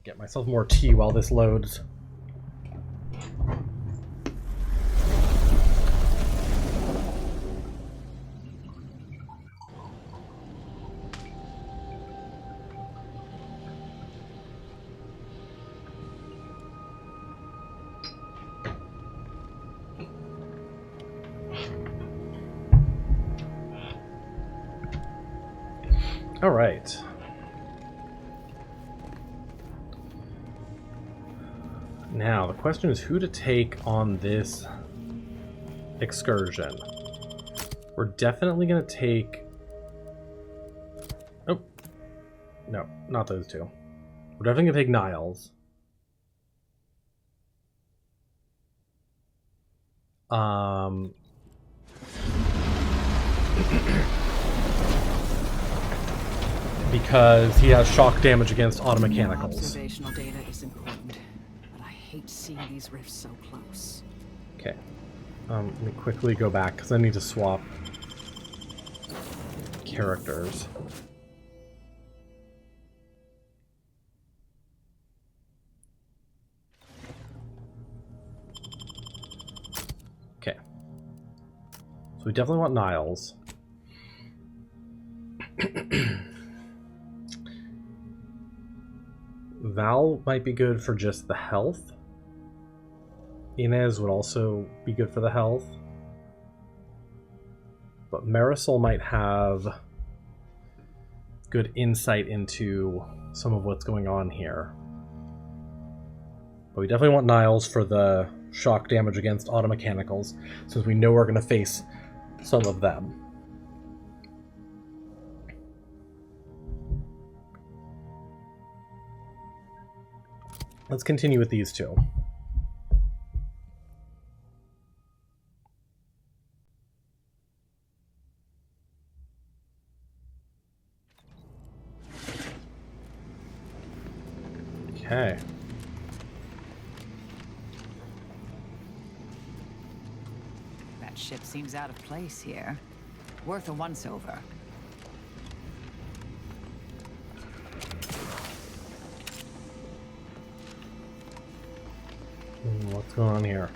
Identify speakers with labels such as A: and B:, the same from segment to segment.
A: Get myself more tea while this loads. All right. Now, the question is who to take on this excursion. We're definitely going to take... Oh. No, not those two. We're definitely going to take Niles. Because he has shock damage against automechanicals.
B: Observational data is important, but I hate seeing these rifts so close.
A: Okay. Let me quickly go back because I need to swap characters. Okay. So we definitely want Niles. Val might be good for just the health. Inez would also be good for the health. But Marisol might have good insight into some of what's going on here. But we definitely want Niles for the shock damage against automechanicals, since we know we're going to face some of them. Let's continue with these two. Okay.
B: That ship seems out of place here. Worth a once-over.
A: What's going on here?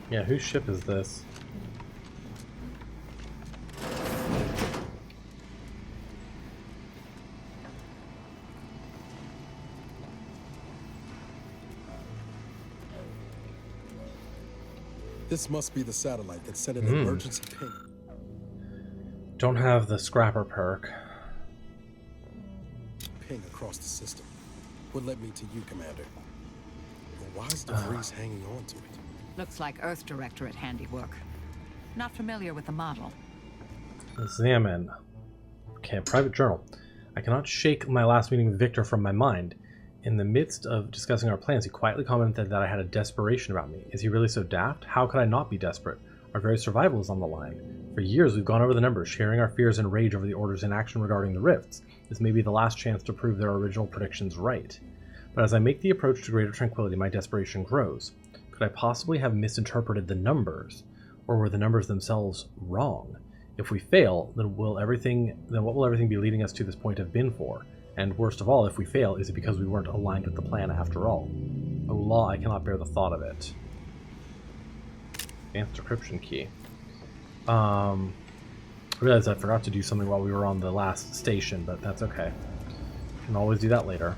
A: Yeah, whose ship is this?
C: This must be the satellite that sent an emergency ping.
A: Don't have the scrapper perk.
C: Ping across the system would lead me to you, Commander. But why is De Vries hanging on to it?
B: Looks like Earth Directorate handiwork. Not familiar with the model.
A: Examine. Okay, a private journal. I cannot shake my last meeting with Victor from my mind. In the midst of discussing our plans, he quietly commented that I had a desperation about me. Is he really so daft? How could I not be desperate? Our very survival is on the line. For years, we've gone over the numbers, sharing our fears and rage over the Order's inaction regarding the rifts. This may be the last chance to prove their original predictions right. But as I make the approach to greater tranquility, my desperation grows. Could I possibly have misinterpreted the numbers? Or were the numbers themselves wrong? If we fail, then what will everything be leading us to this point have been for? And worst of all, if we fail, is it because we weren't aligned with the plan after all? O law, I cannot bear the thought of it. Advanced decryption key. I realized I forgot to do something while we were on the last station, but that's okay. Can always do that later.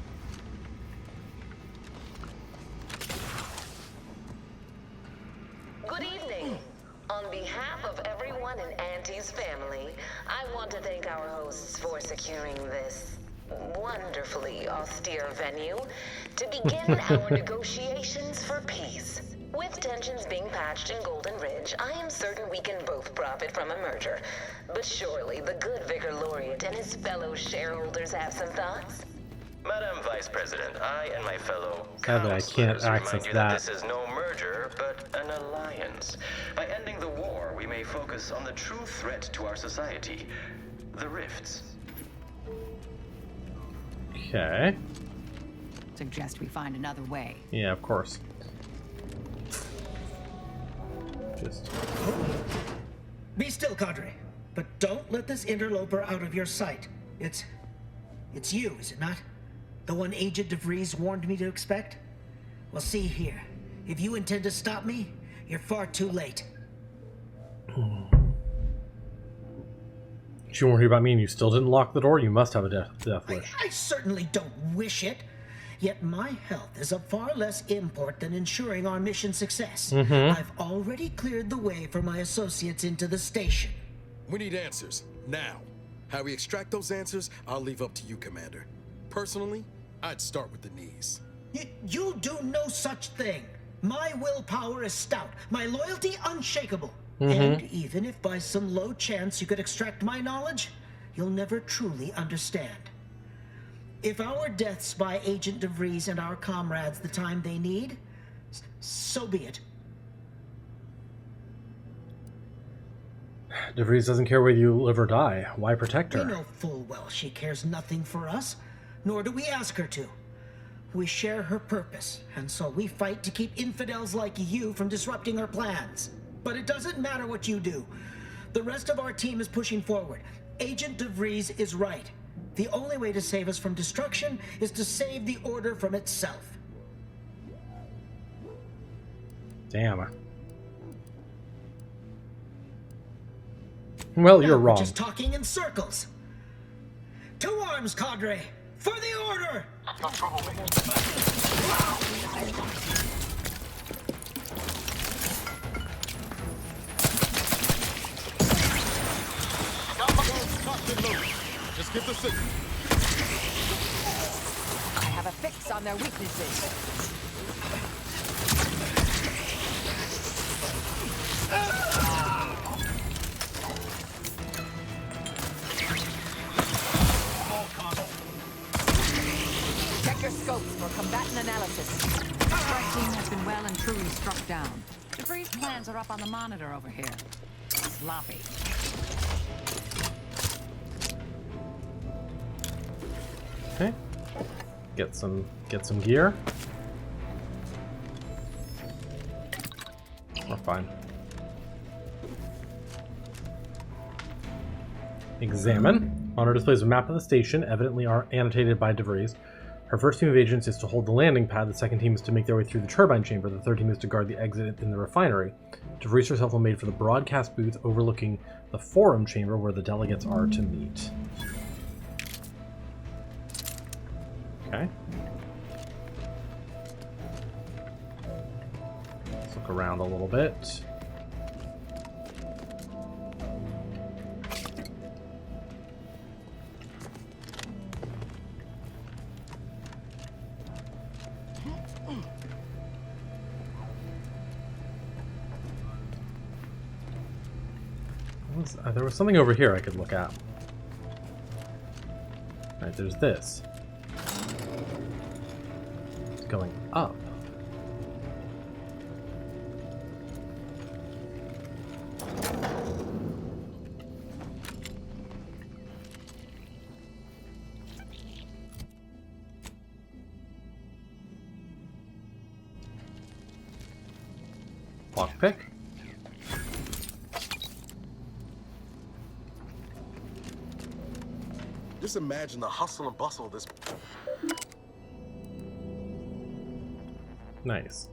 D: Good evening. On behalf of everyone in Auntie's family, I want to thank our hosts for securing this wonderfully austere venue to begin our negotiations for peace. With tensions being patched in Golden Ridge, I am certain we can both profit from a merger. But surely the good Vicar Laureate and his fellow shareholders have some thoughts?
E: Madam Vice President, I and my fellow
A: Sadly, I can't
E: counselors
A: access
E: remind you
A: that.
E: this is no merger, but an alliance. By ending the war, we may focus on the true threat to our society, the rifts.
A: Okay.
B: Suggest we find another way.
A: Yeah, of course. Just...
F: Be still, Cadre. But don't let this interloper out of your sight. It's you, is it not? The one Agent De Vries warned me to expect? Well, see here. If you intend to stop me, you're far too late.
A: You weren't worried about me and you still didn't lock the door? You must have a death wish.
F: I certainly don't wish it. Yet my health is of far less import than ensuring our mission success. I've already cleared the way for my associates into the station.
C: We need answers, now. How we extract those answers, I'll leave up to you, Commander. Personally, I'd start with the knees.
F: You'll do no such thing. My willpower is stout, my loyalty unshakable. And even if by some low chance you could extract my knowledge, you'll never truly understand. If our deaths by Agent De Vries and our comrades the time they need, so be it.
A: De Vries doesn't care whether you live or die. Why protect her?
F: We know full well she cares nothing for us, nor do we ask her to. We share her purpose, and so we fight to keep infidels like you from disrupting her plans. But it doesn't matter what you do. The rest of our team is pushing forward. Agent De Vries is right. The only way to save us from destruction is to save the Order from itself.
A: Damn. Well, you're wrong.
F: We're just talking in circles. To arms, cadre! For the Order!
G: No trouble, mate.
C: Just give the signal.
B: I have a fix on their weaknesses. Check your scopes for combatant analysis. Strike team has been well and truly struck down. De Vries' plans are up on the monitor over here. Sloppy.
A: Okay. Get some gear. We're fine. Examine. On her displays a map of the station, evidently are annotated by De Vries. Her first team of agents is to hold the landing pad, the second team is to make their way through the turbine chamber, the third team is to guard the exit in the refinery. De Vries herself will made for the broadcast booth overlooking the forum chamber where the delegates are to meet. Okay. Let's look around a little bit. There was something over here I could look at. Alright, there's this. It's going up. Lockpick.
C: Just imagine the hustle and bustle of this.
A: Nice.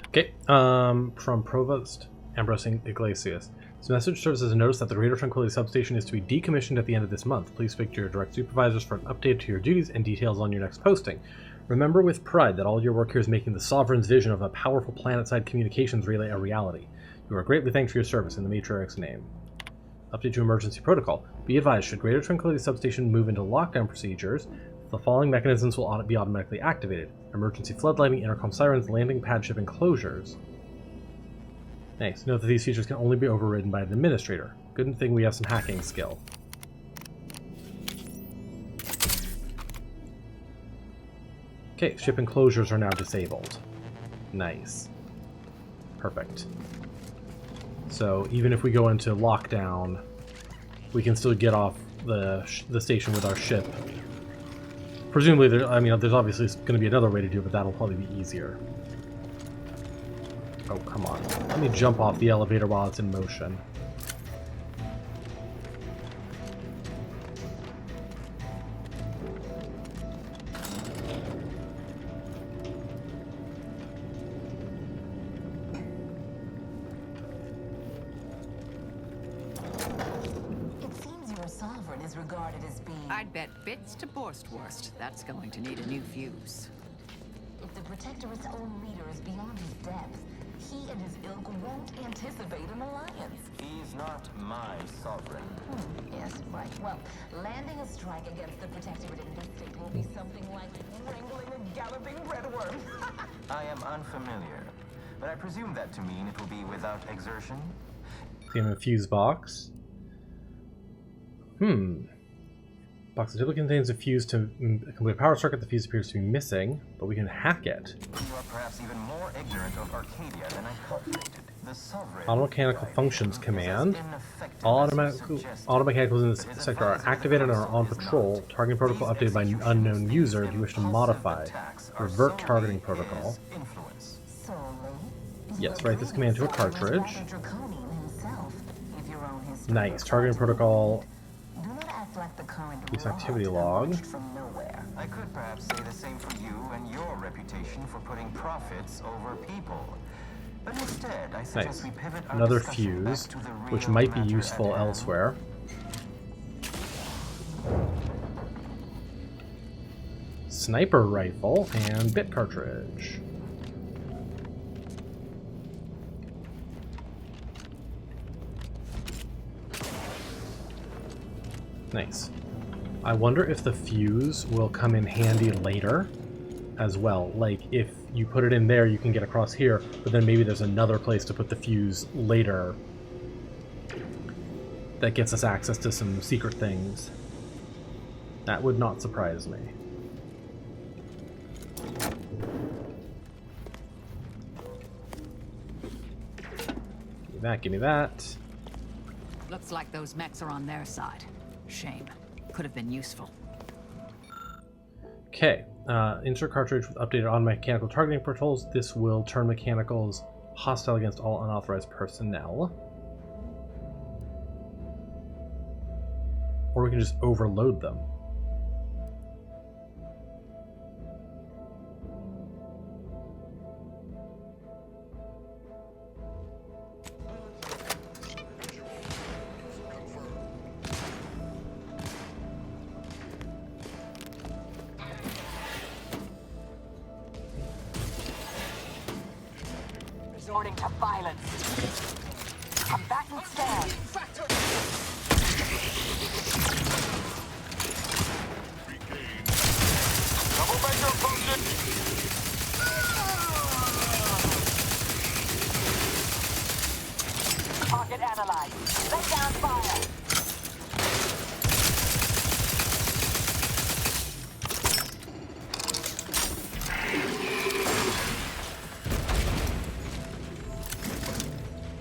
A: Okay, from Provost Ambrose Iglesias. This message serves as a notice that the Radio Tranquility substation is to be decommissioned at the end of this month. Please speak to your direct supervisors for an update to your duties and details on your next posting. Remember with pride that all your work here is making the Sovereign's vision of a powerful planet-side communications relay a reality. You are greatly thanked for your service in the Matriarch's name. Update to emergency protocol. Be advised, should Greater Tranquility Substation move into lockdown procedures, the following mechanisms will be automatically activated. Emergency floodlighting, intercom sirens, landing pad ship enclosures. Nice. Note that these features can only be overridden by an administrator. Good thing we have some hacking skill. Okay, ship enclosures are now disabled. Nice. Perfect. So even if we go into lockdown, we can still get off the station with our ship. Presumably, there's obviously going to be another way to do it, but that'll probably be easier. Oh, come on. Let me jump off the elevator while it's in motion.
D: regarded as being...
B: I'd bet bits to Borstwurst that's going to need a new fuse.
D: If the Protectorate's own leader is beyond his depth, he and his ilk won't anticipate an alliance.
E: He's not my sovereign.
D: Yes, right. Well, landing a strike against the Protectorate in this state will be something like wrangling a galloping breadworm.
E: I am unfamiliar, but I presume that to mean it will be without exertion.
A: Give him a fuse box. Box typically contains a fuse to complete a power circuit. The fuse appears to be missing, but we can hack it.
E: You are perhaps even more ignorant of Arcadia than I calculated. The sovereign...
A: Automechanical functions command. All automechanicals in this sector are activated and are on patrol. Targeting protocol updated by an unknown user. Do you wish to modify? Revert targeting protocol. Yes, write this command to a cartridge. Nice. Targeting protocol. Use activity log.
E: I could perhaps say the same for you and your reputation for putting profits over people. But instead, I suggest we pivot our
A: Another
E: discussion back
A: fuse,
E: to the
A: which
E: real
A: might be
E: matter
A: useful
E: at hand.
A: elsewhere. Sniper rifle and bit cartridge. Nice. I wonder if the fuse will come in handy later as well. Like, if you put it in there, you can get across here, but then maybe there's another place to put the fuse later that gets us access to some secret things. That would not surprise me. Give me that, give me that.
B: Looks like those mechs are on their side. Shame. Could have been useful.
A: Okay, insert cartridge with updated on mechanical targeting patrols. This will turn mechanicals hostile against all unauthorized personnel. Or we can just overload them.
B: Resorting to violence. Combatant stand.
G: Double measure posted.
B: Target analyzed. Lay down fire.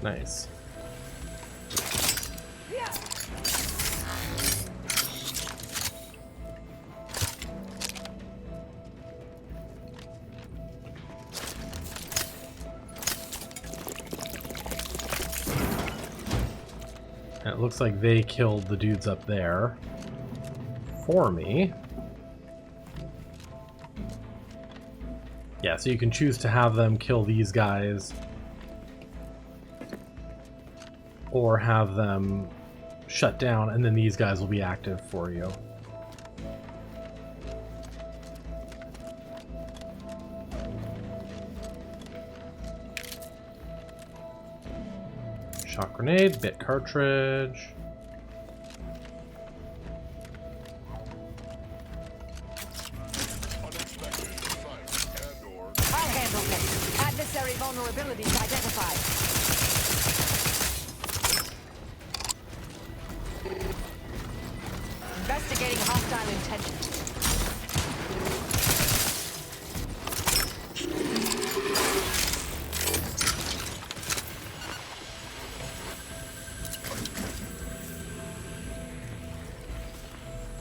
A: Nice. And it looks like they killed the dudes up there for me. Yeah, so you can choose to have them kill these guys or have them shut down, and then these guys will be active for you. Shock grenade, bit cartridge.
G: Unexpected sight and/or
B: I'll handle this. Adversary vulnerabilities identified. Investigating hostile intentions.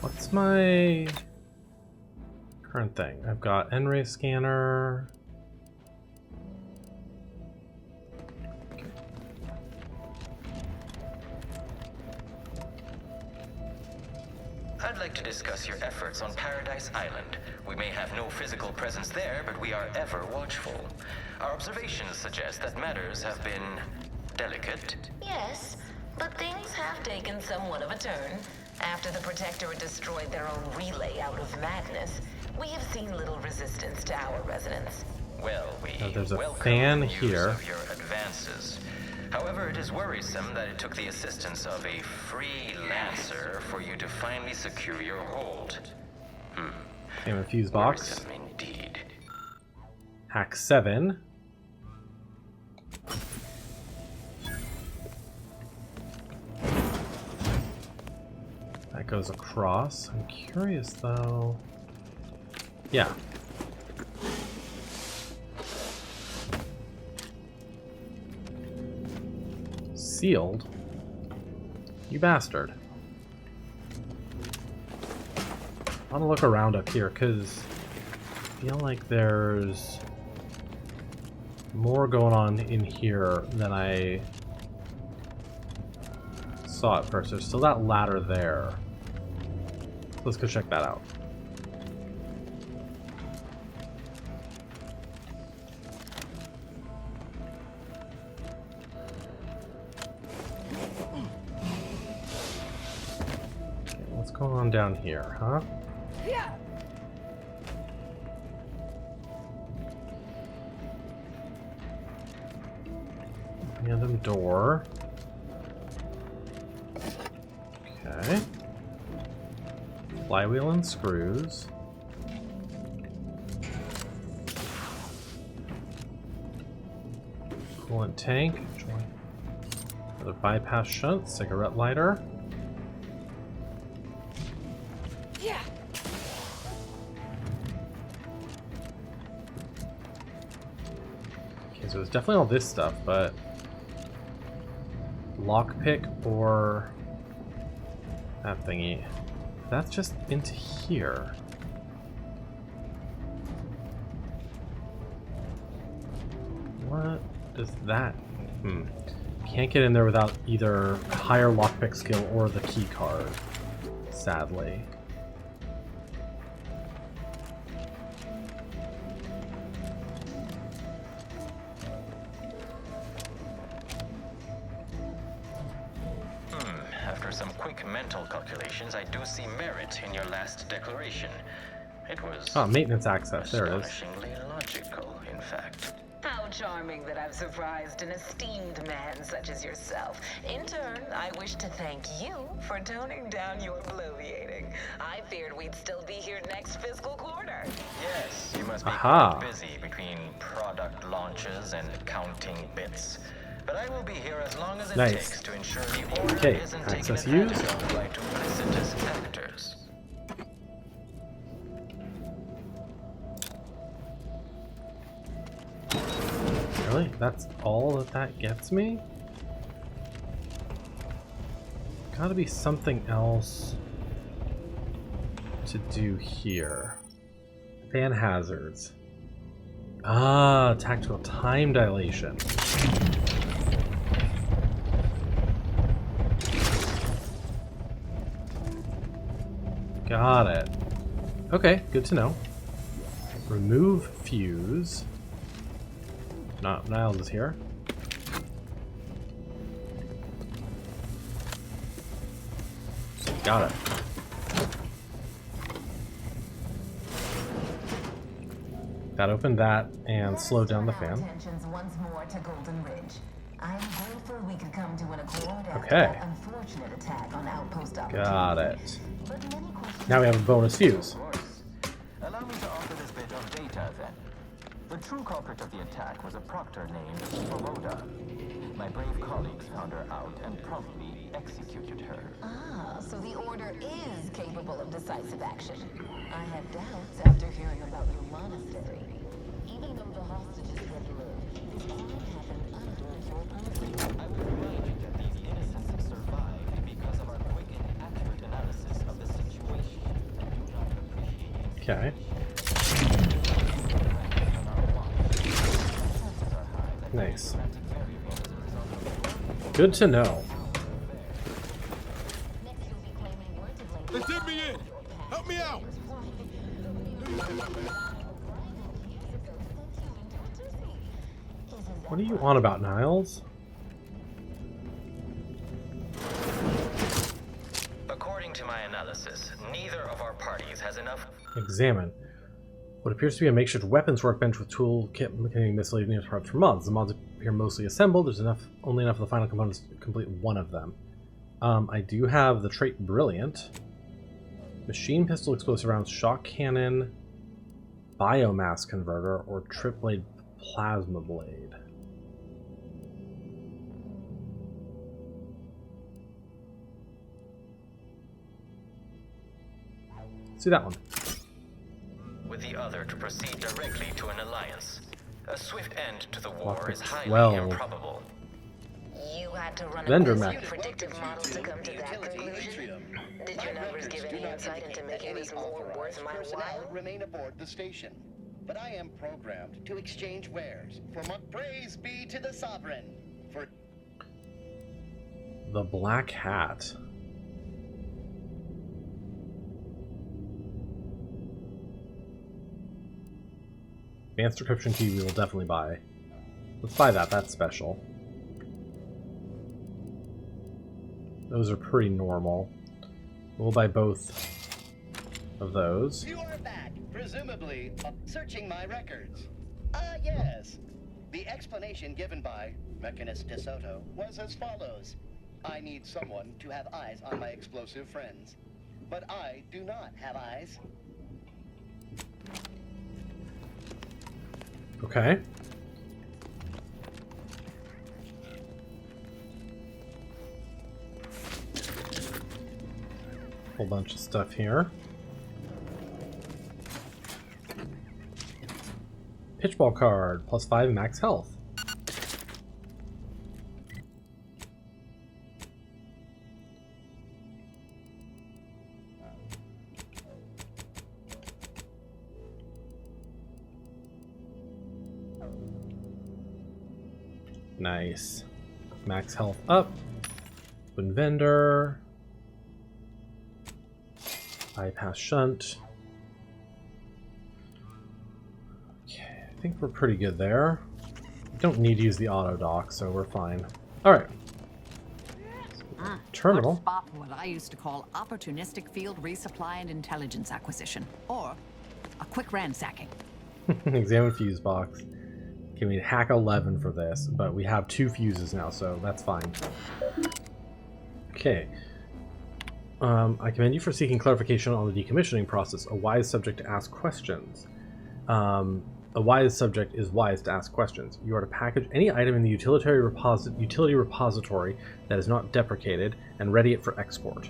A: What's my current thing? I've got N-ray scanner.
E: I'd like to discuss your efforts on Paradise Island. We may have no physical presence there, but we are ever watchful. Our observations suggest that matters have been delicate.
D: Yes, but things have taken somewhat of a turn. After the Protector had destroyed their own relay out of madness, we have seen little resistance to our resonance.
E: Well, we
A: there's a
E: welcome
A: fan
E: the news
A: here.
E: of your advances. However, it is worrisome that it took the assistance of a freelancer for you to finally secure your hold.
A: Same with fuse box.
E: Worrisome indeed.
A: Hack 7. That goes across. I'm curious though. Yeah. Sealed? You bastard. I want to look around up here because I feel like there's more going on in here than I saw at first. There's still that ladder there. Let's go check that out. Okay, what's going on down here, huh? Random door. Okay. Flywheel and screws. Coolant tank. Another bypass shunt. Cigarette lighter. Okay, so it's definitely all this stuff, but lockpick or that thingy. That's just into here. What does that? Can't get in there without either higher lockpick skill or the key card, sadly.
E: After some quick mental calculations, I do see merit in your last declaration. It was
A: Maintenance access. There it is.
E: astonishingly logical, in fact.
D: How charming that I've surprised an esteemed man such as yourself. In turn, I wish to thank you for toning down your bloviating. I feared we'd still be here next fiscal quarter.
E: Yes, you must be
A: Aha.
E: quite busy between product launches and counting bits. But I will be here as long as it
A: Nice.
E: takes to ensure the order
A: Okay,
E: isn't taken
A: access
E: advantage
A: used.
E: of by duplicitous actors.
A: Really? That's all that gets me? Gotta be something else to do here. Fan hazards. Ah, tactical time dilation. Got it. Okay, good to know. Remove fuse. Niles is here. Got it. That opened that and slowed down the fan.
D: Attentions once more to Golden Ridge. I am grateful we could come to an accord after
A: Okay.
D: that unfortunate attack on Outpost
A: Got
D: Opportunity.
A: it.
D: But many questions.
A: Now we have a bonus fuse.
H: Of course. Allow me to offer this bit of data then. The true culprit of the attack was a proctor named Baroda. My brave colleagues found her out and promptly executed her.
D: Ah, so the Order is capable of decisive action. I had doubts after hearing about your monastery. Even though the hostages were blurred, this all happened under your purview.
H: I would remind you that these innocents survived because of our quick and accurate analysis of the situation. I do not appreciate
A: Okay. Nice. Good to know.
D: Next you'll be claiming word to link.
C: They did me in! Help me out!
A: What are you on about, Niles?
E: According to my analysis, neither of our parties has enough.
A: Examine. What appears to be a makeshift weapons workbench with toolkit containing miscellaneous parts for mods. The mods appear mostly assembled. There's only enough of the final components to complete one of them. I do have the trait Brilliant. Machine pistol, explosive rounds, shock cannon, biomass converter, or trip blade plasma blade. Let's see that one.
E: With the other to proceed directly to an alliance. A swift end to the war
A: Lockpick
E: is highly
A: 12.
E: improbable.
D: You had to run
A: Vendor
D: a
A: mech.
D: predictive model to come to that conclusion? Did your numbers give any insight into making this more worth my while?
I: Remain aboard the station, but I am programmed to exchange wares. Praise be to the Sovereign. For
A: The Black Hat. Advanced decryption key we will definitely buy. Let's buy that, that's special. Those are pretty normal. We'll buy both of those.
I: you are back, presumably searching my records. Yes. The explanation given by Mechanist DeSoto was as follows. I need someone to have eyes on my explosive friends. But I do not have eyes.
A: Okay. Whole bunch of stuff here. Pitchball card, +5 max health. Nice. Max health up. Open vendor. Bypass shunt. Okay, I think we're pretty good there. Don't need to use the auto dock, so we're fine. Alright. Terminal.
B: Good spot for what I used to call opportunistic field resupply and intelligence acquisition. Or a quick ransacking.
A: Examine fuse box. Okay, we need hack 11 for this, but we have 2 fuses now, so that's fine. Okay. I commend you for seeking clarification on the decommissioning process. A wise subject to ask questions. A wise subject is wise to ask questions. You are to package any item in the utility repository that is not deprecated and ready it for export.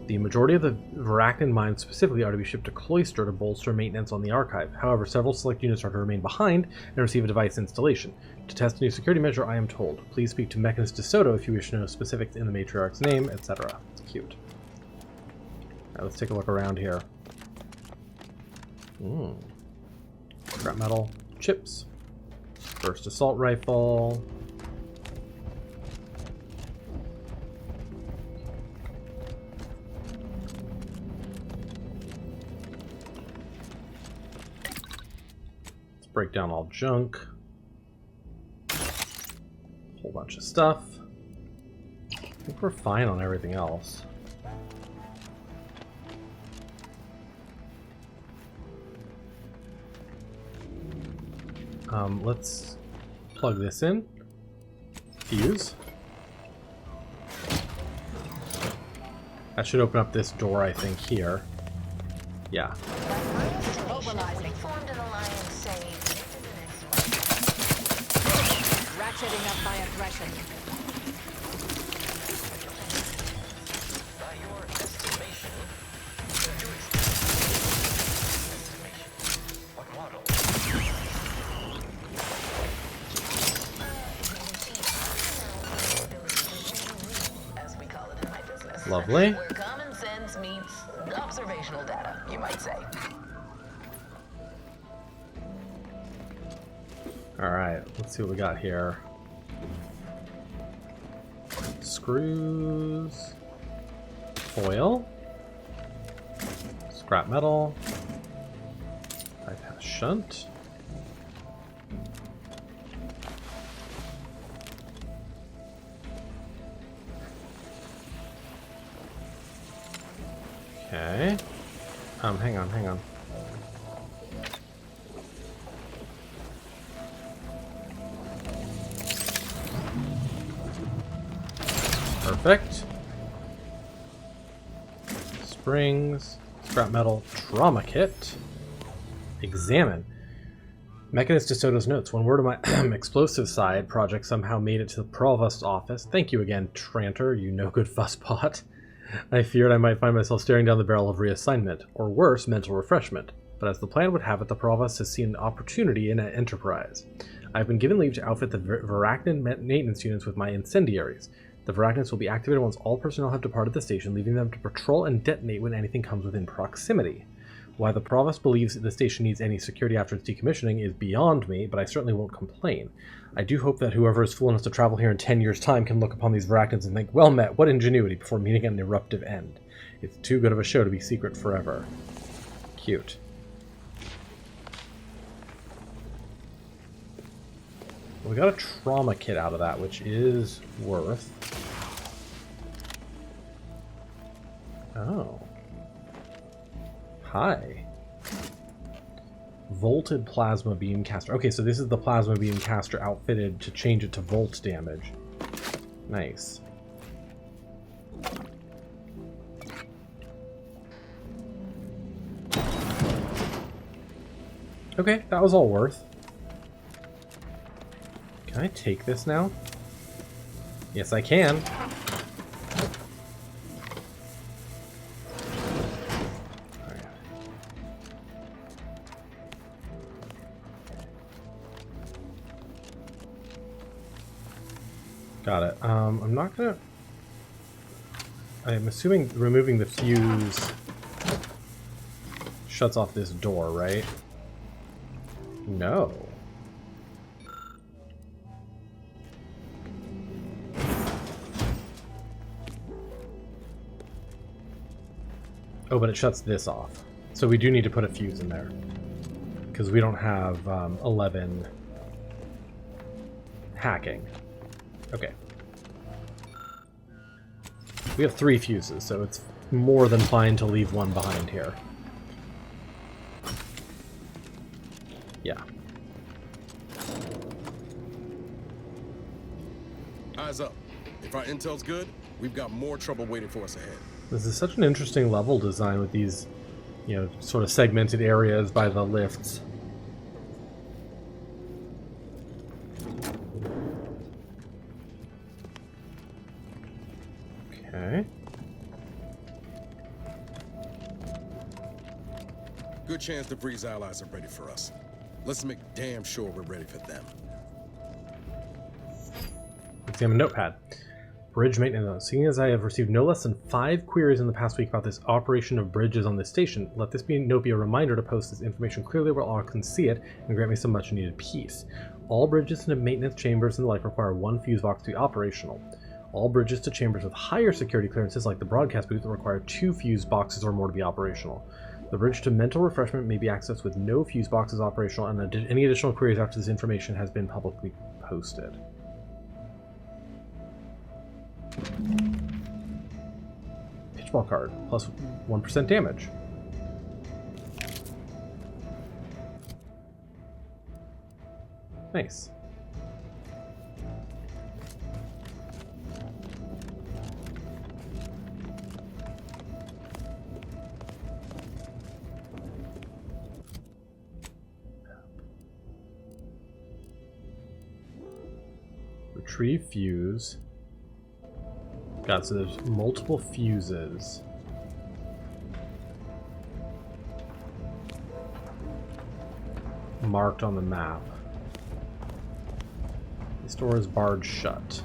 A: The majority of the Varactan mines specifically are to be shipped to Cloister to bolster maintenance on the archive. However, several select units are to remain behind and receive a device installation. To test a new security measure, I am told. Please speak to Mechanist DeSoto if you wish to know specifics in the matriarch's name, etc. It's cute. Right, let's take a look around here. Scrap metal, chips, burst assault rifle. Let's break down all junk. Whole bunch of stuff. I think we're fine on everything else. Let's plug this in. Fuse. That should open up this door, I think, here. Yeah.
D: Mobilizing. Formed an alliance, say.
B: Ratcheting up my aggression.
E: By your estimation, what model?
D: As we call it in my business.
A: Lovely.
D: Where common sense meets observational data, you might say.
A: Alright, let's see what we got here. Screws. Foil. Scrap metal. Bypass shunt. Okay. Hang on. Perfect. Springs, scrap metal, trauma kit. Examine. Mechanist DeSoto's notes. One word of my explosive side project somehow made it to the Provost's office. Thank you again, Tranter, you no-good fusspot. I feared I might find myself staring down the barrel of reassignment, or worse, mental refreshment. But as the plan would have it, the Provost has seen an opportunity in an enterprise. I have been given leave to outfit the Varachnin maintenance units with my incendiaries. The Varachnids will be activated once all personnel have departed the station, leaving them to patrol and detonate when anything comes within proximity. Why the Provost believes the station needs any security after its decommissioning is beyond me, but I certainly won't complain. I do hope that whoever is fool enough to travel here in 10 years' time can look upon these Varachnids and think, well met, what ingenuity, before meeting an eruptive end. It's too good of a show to be secret forever. Cute. We got a trauma kit out of that, which is worth... Oh. Hi. Volted plasma beam caster. Okay, so this is the plasma beam caster outfitted to change it to volt damage. Nice. Okay, that was all worth. Can I take this now? Yes, I can. Got it. I'm not gonna... I'm assuming removing the fuse shuts off this door, right? No. Oh, but it shuts this off. So we do need to put a fuse in there. Because we don't have 11 hacking. Okay. We have 3 fuses, so it's more than fine to leave one behind here. Yeah.
C: Eyes up. If our intel's good, we've got more trouble waiting for us ahead.
A: This is such an interesting level design with these, you know, sort of segmented areas by the lifts. Okay.
C: Good chance De Vries' allies are ready for us. Let's make damn sure we're ready for them.
A: Examine notepad. Bridge maintenance note. Seeing as I have received no less than 5 queries in the past week about this operation of bridges on this station, let this note be a reminder to post this information clearly where all can see it and grant me some much needed peace. All bridges to maintenance chambers and the like require 1 fuse box to be operational. All bridges to chambers with higher security clearances, like the broadcast booth, require 2 fuse boxes or more to be operational. The bridge to mental refreshment may be accessed with no fuse boxes operational, and any additional queries after this information has been publicly posted. Pitchball card, plus 1% damage. Nice. Retrieve fuse. God, so there's multiple fuses. Marked on the map. This door is barred shut.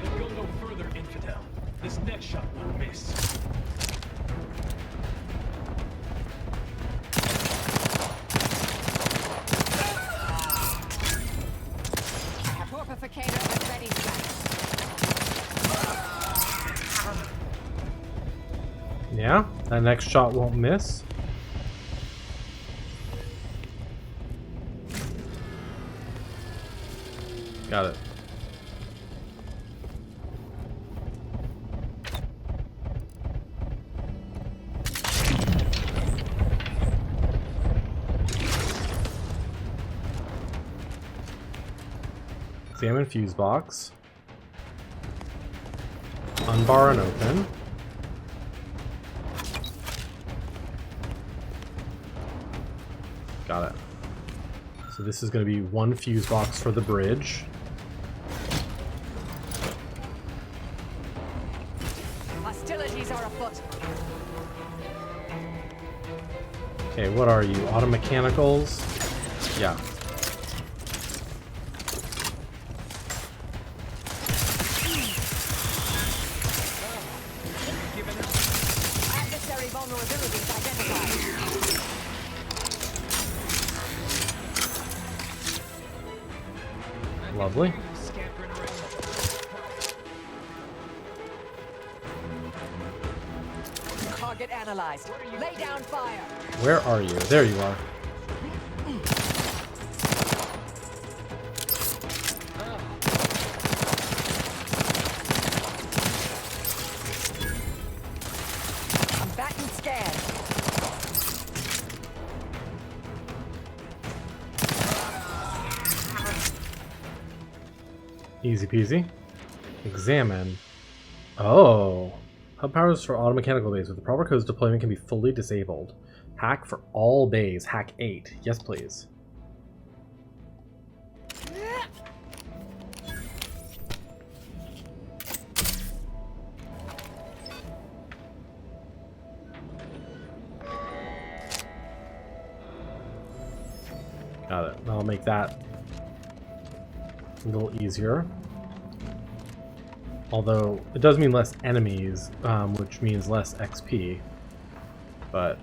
J: Let's go no further, infidel. This next shot won't miss.
A: Yeah, that next shot won't miss. Got it. Examine fuse box. Unbar and open. Got it. So this is going to be one fuse box for the bridge.
B: Hostilities are afoot.
A: Okay, what are you? Auto mechanicals? Yeah.
B: Adversary vulnerabilities identified.
A: Lovely.
B: Target analyzed. Lay down fire.
A: Where are you? There you are.
B: Combatant scanned.
A: Easy peasy. Examine. Oh. Hub powers for automechanical bays. With the proper codes, deployment can be fully disabled. Hack for all bays. Hack 8. Yes, please. Got it. I'll make that a little easier. Although it does mean less enemies, which means less XP. But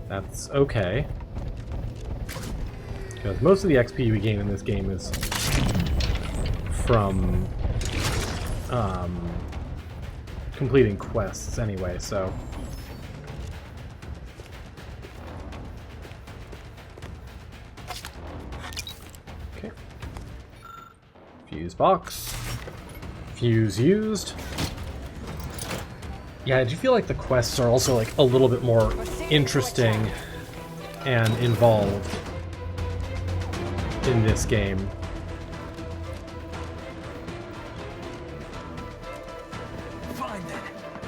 A: that's okay. Because most of the XP we gain in this game is from completing quests anyway, so. Okay. Fuse box. Fuse used. Yeah, I do feel like the quests are also like a little bit more interesting and involved in this game.
J: Fine then.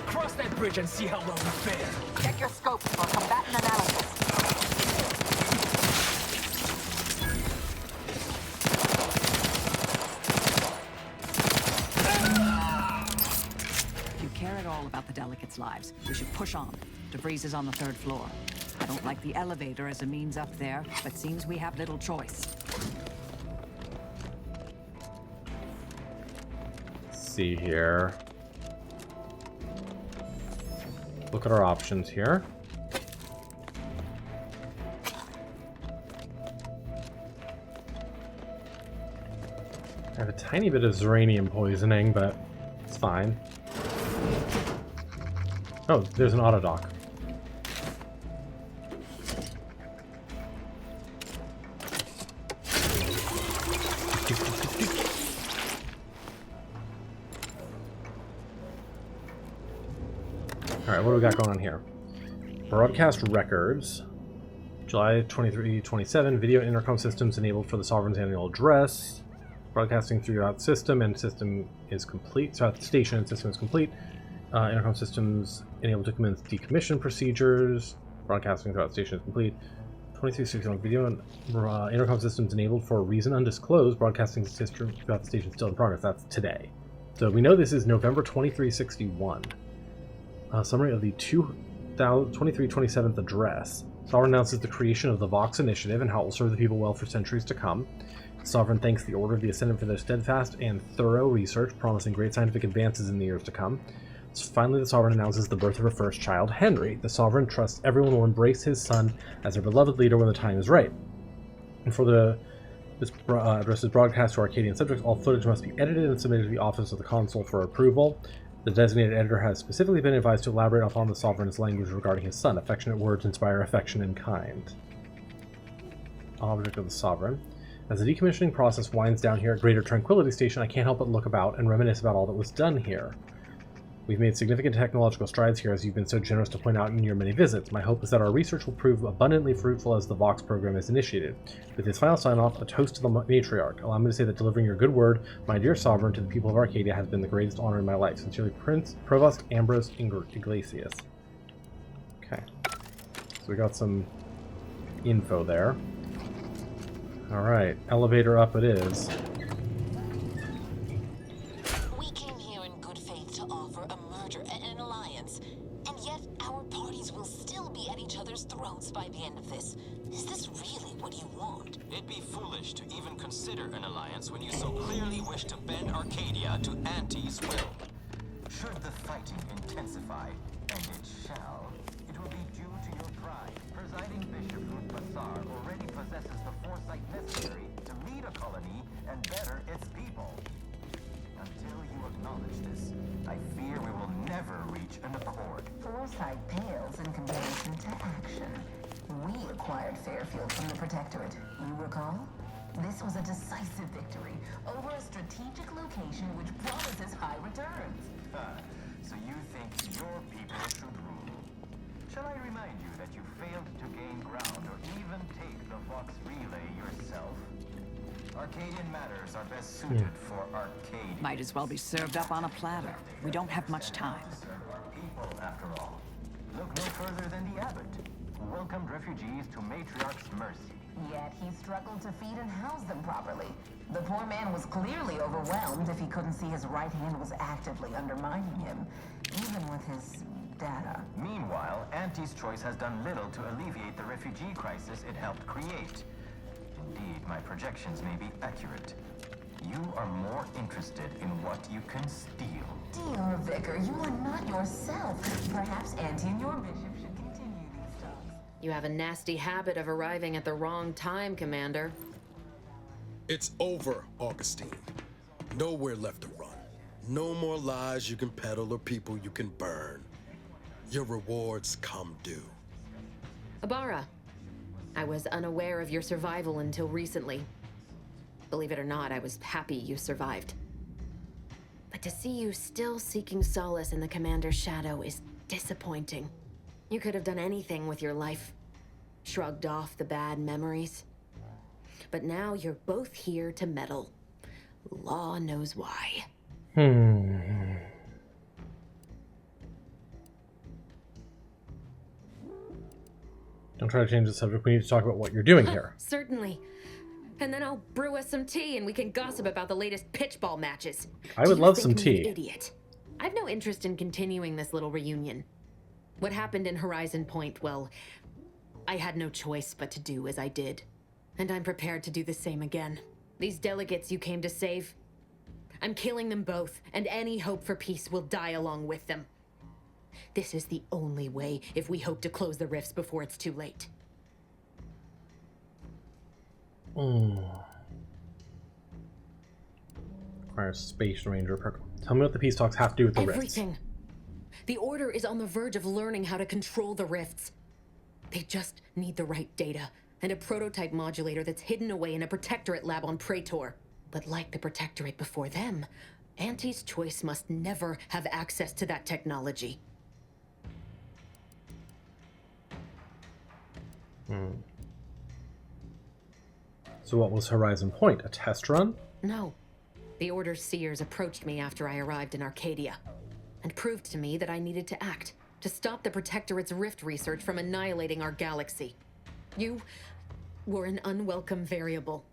J: Cross that bridge and see how well we fare.
B: Check your scopes for combatant analysis. If you care at all about the delegates' lives, we should push on. De Vries is on the 3rd floor. I don't like the elevator as a means up there, but seems we have little choice.
A: Let's see here. Look at our options here. I have a tiny bit of Zeranium poisoning, but it's fine. Oh, there's an auto dock. Alright, what do we got going on here? Broadcast records. July 23-27, video intercom systems enabled for the Sovereign's annual address. Broadcasting throughout system and system is complete. Throughout the station and system is complete. Intercom systems enabled to commence decommission procedures. Broadcasting throughout the station is complete. 2361 video and intercom systems enabled for a reason undisclosed. Broadcasting system throughout the station still in progress. That's today. So we know this is November 2361. Summary of the 2327th address. Sovereign announces the creation of the Vox Initiative and how it will serve the people well for centuries to come. Sovereign thanks the Order of the Ascendant for their steadfast and thorough research, promising great scientific advances in the years to come. Finally, the Sovereign announces the birth of her first child, Henry. The Sovereign trusts everyone will embrace his son as their beloved leader when the time is right. And for this address is broadcast to Arcadian subjects, all footage must be edited and submitted to the Office of the Consul for approval. The designated editor has specifically been advised to elaborate upon the Sovereign's language regarding his son. Affectionate words inspire affection and kind. Object of the Sovereign. As the decommissioning process winds down here at Greater Tranquility Station, I can't help but look about and reminisce about all that was done here. We've made significant technological strides here, as you've been so generous to point out in your many visits. My hope is that our research will prove abundantly fruitful as the Vox program is initiated. With his final sign-off, a toast to the matriarch. Allow me to say that delivering your good word, my dear sovereign, to the people of Arcadia has been the greatest honor in my life. Sincerely, Prince Provost Ambrose Iglesias. Okay. So we got some info there. Alright, elevator up it is.
K: We came here in good faith to offer a merger and an alliance, and yet our parties will still be at each other's throats by the end of this. Is this really what you want?
H: It'd be foolish to even consider an alliance when you so clearly wish to bend Arcadia to Auntie's will. Should the fighting intensify, and it shall, it will be due to your pride. Presiding Bishop Bassar already possesses the foresight necessary to lead a colony and better its people. Until you acknowledge this, I fear we will never reach an accord.
K: Foresight pales in comparison to action. We acquired Fairfield from the Protectorate. You recall? This was a decisive victory over a strategic location which promises high returns.
H: So you think your people should rule? Shall I remind you that you failed to gain ground or even take the Vox relay yourself? Arcadian matters are best suited for Arcadia.
B: Might as well be served up on a platter. We don't have much time.
H: Our people, after all. Look no further than the abbot, who welcomed refugees to Matriarch's mercy.
K: Yet he struggled to feed and house them properly. The poor man was clearly overwhelmed if he couldn't see his right hand was actively undermining him, even with his data.
H: Meanwhile, Auntie's choice has done little to alleviate the refugee crisis it helped create. Indeed, my projections may be accurate. You are more interested in what you can steal.
K: Dear Vicar, you are not yourself. Perhaps Auntie and your bishop should continue these talks.
L: You have a nasty habit of arriving at the wrong time, Commander.
C: It's over, Augustine. Nowhere left to run. No more lies you can peddle or people you can burn. Your rewards come due.
L: Ibarra, I was unaware of your survival until recently. Believe it or not, I was happy you survived. But to see you still seeking solace in the Commander's shadow is disappointing. You could have done anything with your life. Shrugged off the bad memories. But now you're both here to meddle. Law knows why.
A: Don't try to change the subject. We need to talk about what you're doing here.
L: Certainly. And then I'll brew us some tea and we can gossip about the latest pitchball matches.
A: I would love some
L: Me
A: tea.
L: an idiot? I've no interest in continuing this little reunion. What happened in Horizon Point, well, I had no choice but to do as I did. And I'm prepared to do the same again. These delegates you came to save, I'm killing them both, and any hope for peace will die along with them. This is the only way if we hope to close the rifts before it's too late.
A: Requires Space Ranger perk. Tell me what the peace talks have to do with the rifts.
L: Everything. The Order is on the verge of learning how to control the rifts. They just need the right data, and a prototype modulator that's hidden away in a Protectorate lab on Praetor. But like the Protectorate before them, Auntie's choice must never have access to that technology.
A: So what was Horizon Point? A test run?
L: No. The Order's seers approached me after I arrived in Arcadia, and proved to me that I needed to act, to stop the Protectorate's rift research from annihilating our galaxy. You were an unwelcome variable.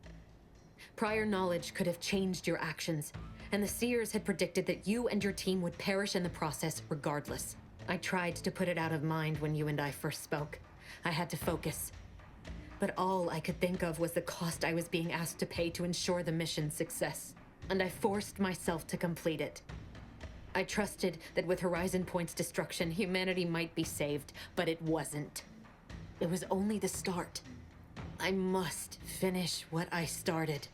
L: Prior knowledge could have changed your actions, and the seers had predicted that you and your team would perish in the process regardless. I tried to put it out of mind when you and I first spoke. I had to focus. But all I could think of was the cost I was being asked to pay to ensure the mission's success. And I forced myself to complete it. I trusted that with Horizon Point's destruction, humanity might be saved, but it wasn't. It was only the start. I must finish what I started.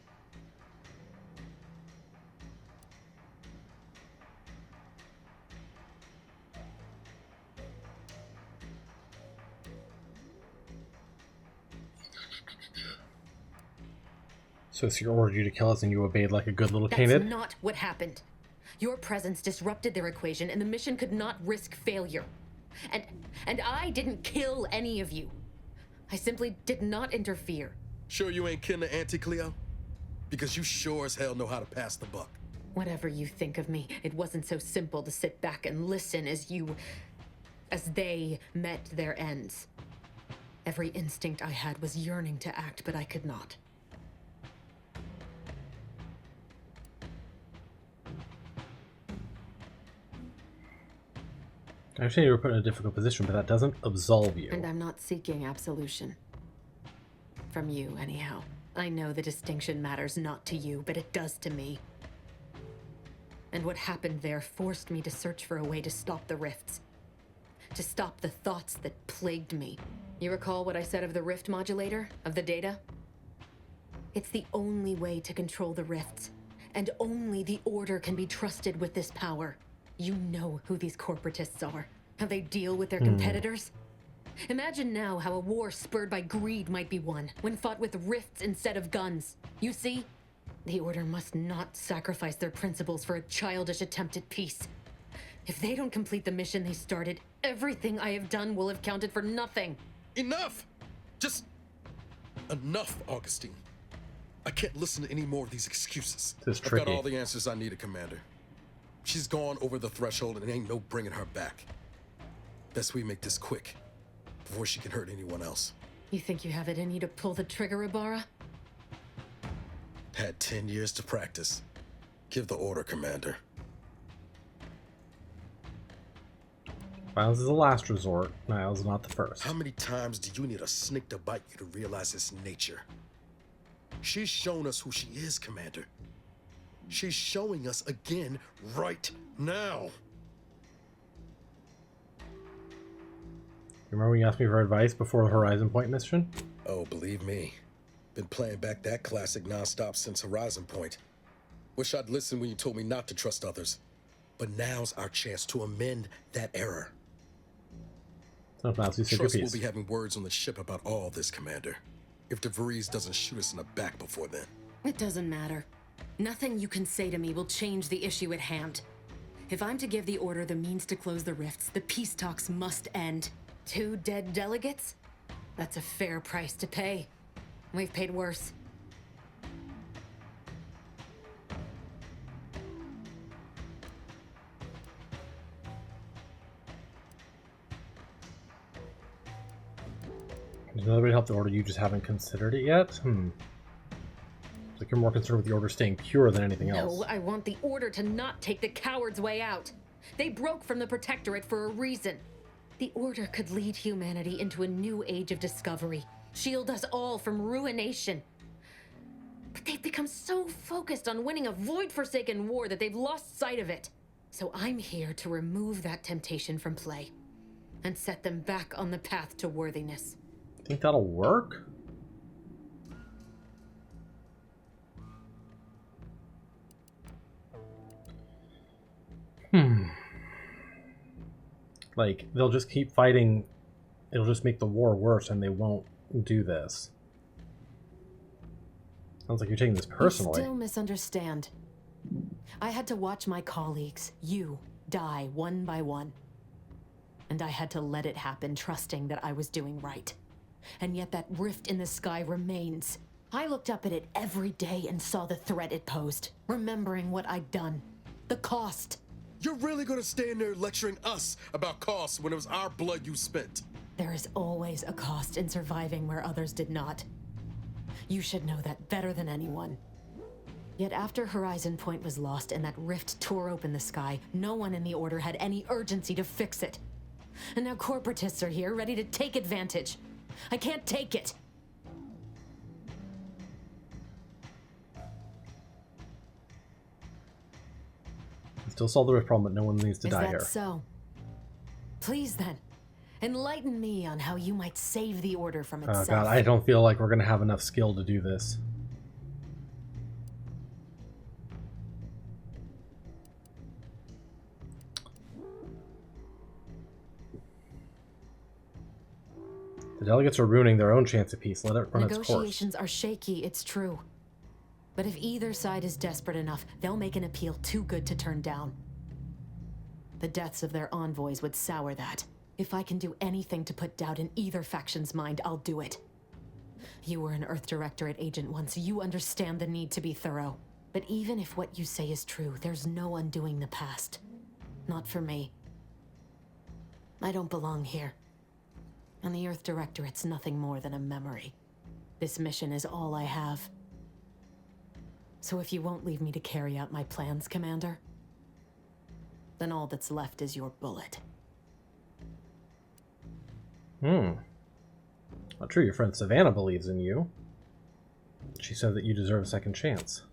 A: So Seer ordered you to kill us and you obeyed like a good little
L: That's
A: Canid?
L: not what happened. Your presence disrupted their equation, and the mission could not risk failure. And I didn't kill any of you. I simply did not interfere.
C: Sure you ain't kin to Auntie Cleo? Because you sure as hell know how to pass the buck.
L: Whatever you think of me, it wasn't so simple to sit back and listen as they met their ends. Every instinct I had was yearning to act, but I could not.
A: I understand you were put in a difficult position, but that doesn't absolve you.
L: And I'm not seeking absolution. From you, anyhow. I know the distinction matters not to you, but it does to me. And what happened there forced me to search for a way to stop the rifts. To stop the thoughts that plagued me. You recall what I said of the rift modulator? Of the data? It's the only way to control the rifts. And only the Order can be trusted with this power. You know who these corporatists are. How they deal with their competitors. Imagine now how a war spurred by greed might be won, when fought with rifts instead of guns. You see? The Order must not sacrifice their principles for a childish attempt at peace. If they don't complete the mission they started, everything I have done will have counted for nothing.
C: Enough! Just enough, Augustine. I can't listen to any more of these excuses.
A: This is
C: I've
A: tricky.
C: got all the answers I needed, Commander. She's gone over the threshold and ain't no bringing her back. Best we make this quick, before she can hurt anyone else.
L: You think you have it in you to pull the trigger, Ibarra?
C: Had 10 years to practice. Give the order, Commander.
A: Violence is the last resort. Niles is not the first.
C: How many times do you need a snake to bite you to realize its nature? She's shown us who she is, Commander. She's showing us again right now.
A: Remember when you asked me for advice before the Horizon Point mission?
C: Oh, believe me. Been playing back that classic nonstop since Horizon Point. Wish I'd listened when you told me not to trust others. But now's our chance to amend that error.
A: So now you said your
C: Trust we'll
A: piece.
C: be having words on the ship about all this, Commander. If De Vries doesn't shoot us in the back before then.
L: It doesn't matter. Nothing you can say to me will change the issue at hand. If I'm to give the Order the means to close the rifts, the peace talks must end. 2 dead delegates? That's a fair price to pay. We've paid worse.
A: There's another way to help the Order, you just haven't considered it yet? It's like you're more concerned with the Order staying pure than anything else.
L: No, I want the Order to not take the coward's way out. They broke from the Protectorate for a reason. The Order could lead humanity into a new age of discovery, shield us all from ruination. But they've become so focused on winning a void-forsaken war that they've lost sight of it. So I'm here to remove that temptation from play and set them back on the path to worthiness.
A: Think that'll work? Like, they'll just keep fighting. It'll just make the war worse, and they won't do this. Sounds like you're taking this personally.
L: You still misunderstand. I had to watch my colleagues, you, die one by one. And I had to let it happen, trusting that I was doing right. And yet that rift in the sky remains. I looked up at it every day and saw the threat it posed, remembering what I'd done. The cost.
C: You're really gonna stand there lecturing us about costs when it was our blood you spent?
L: There is always a cost in surviving where others did not. You should know that better than anyone. Yet after Horizon Point was lost and that rift tore open the sky, no one in the Order had any urgency to fix it. And now corporatists are here, ready to take advantage. I can't take it.
A: Still solve the rift problem, but no one needs to die here.
L: Is that so? Please then, enlighten me on how you might save the Order from
A: Oh
L: itself.
A: god, I don't feel like we're gonna have enough skill to do this. The delegates are ruining their own chance of peace. Let it run its course.
L: Negotiations are shaky, it's true. But if either side is desperate enough, they'll make an appeal too good to turn down. The deaths of their envoys would sour that. If I can do anything to put doubt in either faction's mind, I'll do it. You were an Earth Directorate agent once, so you understand the need to be thorough. But even if what you say is true, there's no undoing the past. Not for me. I don't belong here. And the Earth Directorate's nothing more than a memory. This mission is all I have. So if you won't leave me to carry out my plans, Commander, then all that's left is your bullet.
A: Not true, your friend Savannah believes in you. She said that you deserve a second chance.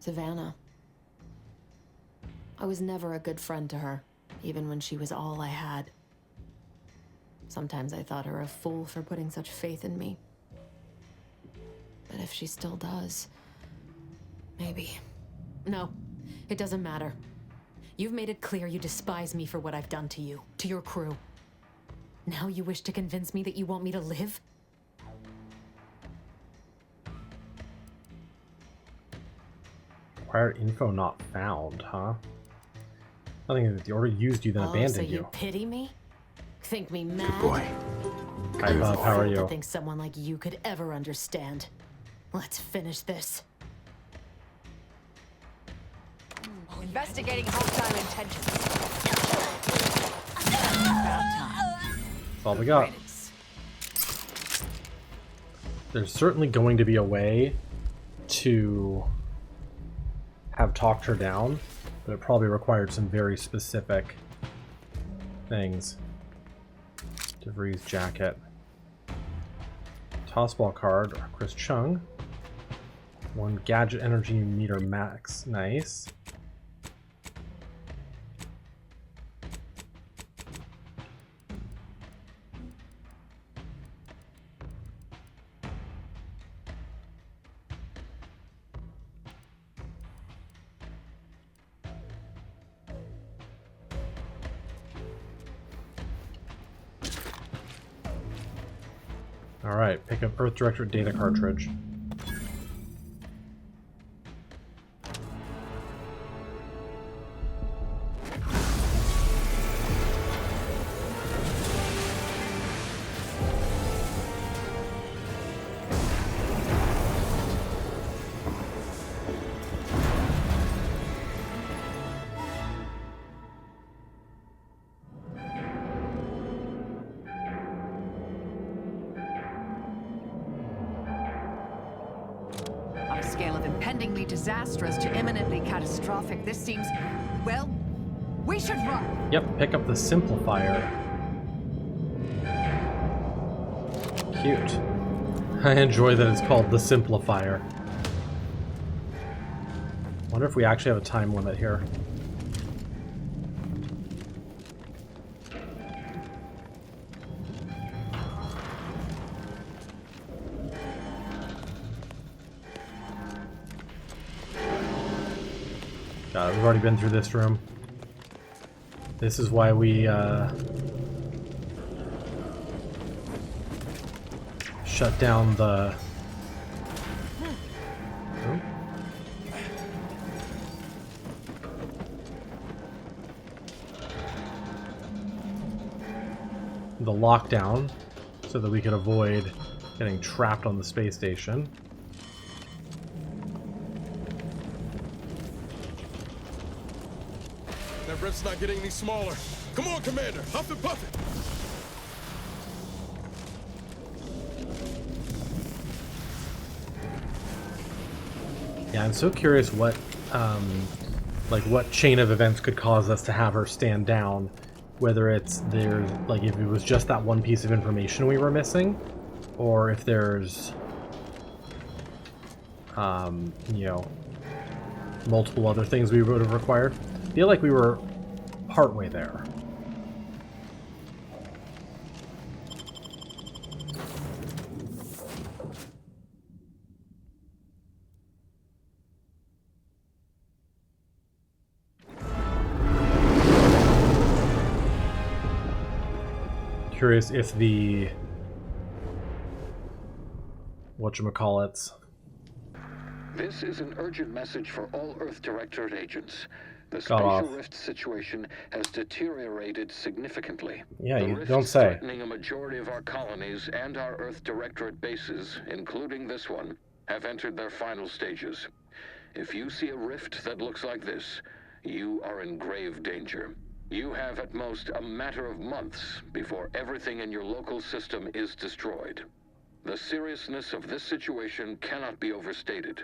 L: Savannah. I was never a good friend to her, even when she was all I had. Sometimes I thought her a fool for putting such faith in me. But if she still does, maybe. No, it doesn't matter. You've made it clear you despise me for what I've done to you, to your crew. Now you wish to convince me that you want me to live?
A: Required info not found, huh? Nothing that the order used you then abandoned
L: so
A: you.
L: you pity me? Think me mad?
M: Good boy.
A: Hi, Bob, how are
L: I
A: you?
L: think someone like you could ever understand. Let's finish this.
B: Investigating hostile intentions.
A: That's all we got. There's certainly going to be a way to have talked her down, but it probably required some very specific things. De Vries jacket. Tossball card, Chris Chung. 1 gadget energy meter max, nice. Alright, pick up Earth Directorate data cartridge.
B: On a scale of impendingly disastrous to imminently catastrophic, this seems, well, we should run.
A: Yep, pick up the simplifier. Cute. I enjoy that it's called the simplifier. Wonder if we actually have a time limit here. God, we've already been through this room. This is why we shut down the... Oh. The lockdown, so that we could avoid getting trapped on the space station.
C: That rift's not getting any smaller. Come on, Commander. Huff and puff it.
A: Yeah, I'm so curious what, what chain of events could cause us to have her stand down. Whether it's there's, like, if it was just that one piece of information we were missing, or if there's, you know, multiple other things we would have required. I feel like we were partway there. Curious if the whatchamacallits
M: This is an urgent message for all Earth Directorate agents. The
A: Got
M: spatial
A: off.
M: rift situation has deteriorated significantly.
A: Yeah,
M: the
A: you
M: rifts
A: don't say.
M: threatening a majority of our colonies and our Earth Directorate bases, including this one, have entered their final stages. If you see a rift that looks like this, you are in grave danger. You have at most a matter of months before everything in your local system is destroyed. The seriousness of this situation cannot be overstated.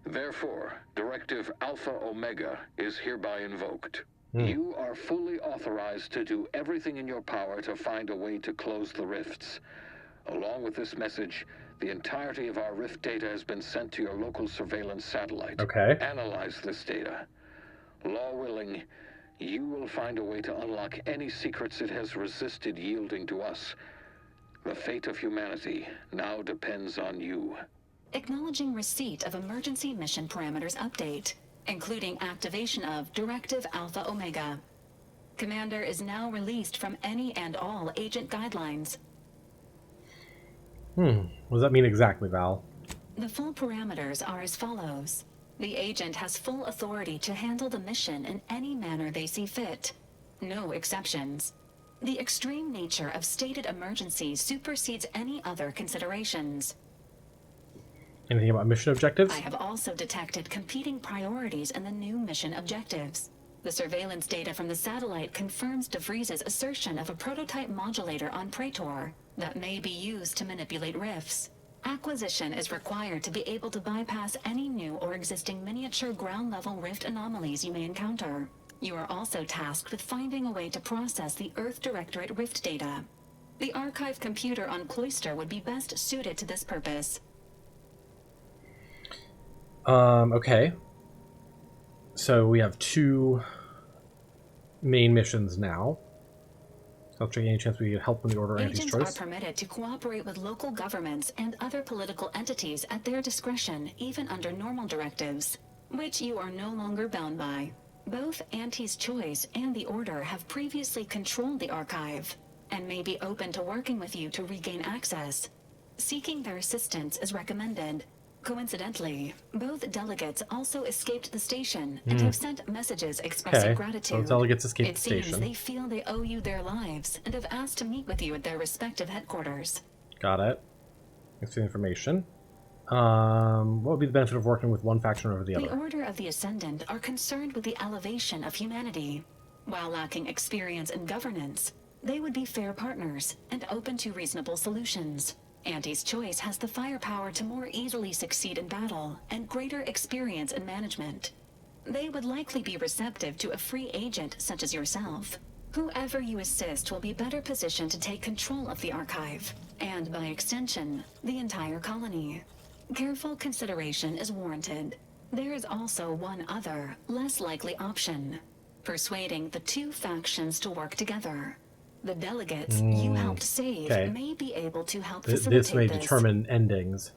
M: Therefore, Directive Alpha Omega is hereby invoked. You are fully authorized to do everything in your power to find a way to close the rifts. Along with this message, the entirety of our rift data has been sent to your local surveillance satellite.
A: Okay.
M: Analyze this data. Law willing, you will find a way to unlock any secrets it has resisted yielding to us. The fate of humanity now depends on you.
N: Acknowledging receipt of emergency mission parameters update, including activation of Directive Alpha Omega. Commander is now released from any and all agent guidelines.
A: What does that mean exactly, Val?
N: The full parameters are as follows. The agent has full authority to handle the mission in any manner they see fit. No exceptions. The extreme nature of stated emergencies supersedes any other considerations.
A: Anything about mission objectives?
N: I have also detected competing priorities in the new mission objectives. The surveillance data from the satellite confirms De Vries' assertion of a prototype modulator on Praetor that may be used to manipulate rifts. Acquisition is required to be able to bypass any new or existing miniature ground-level rift anomalies you may encounter. You are also tasked with finding a way to process the Earth Directorate rift data. The archive computer on Cloister would be best suited to this purpose.
A: Okay. So we have 2 main missions now. So I'll check any chance we get help from the Order Anti's
N: Agents
A: choice.
N: are permitted to cooperate with local governments and other political entities at their discretion, even under normal directives, which you are no longer bound by. Both Anti's Choice and the Order have previously controlled the archive, and may be open to working with you to regain access. Seeking their assistance is recommended. Coincidentally, both delegates also escaped the station and have sent messages expressing gratitude.
A: Both delegates escaped
N: It
A: the
N: seems
A: station.
N: they feel they owe you their lives and have asked to meet with you at their respective headquarters.
A: Got it. Thanks for the information. What would be the benefit of working with one faction over the other?
N: The Order of the Ascendant are concerned with the elevation of humanity. While lacking experience in governance, they would be fair partners and open to reasonable solutions. Anti's Choice has the firepower to more easily succeed in battle and greater experience in management. They would likely be receptive to a free agent such as yourself. Whoever you assist will be better positioned to take control of the archive, and by extension, the entire colony. Careful consideration is warranted. There is also one other, less likely option: persuading the 2 factions to work together. The delegates you helped save may be able to help facilitate
A: This may determine endings.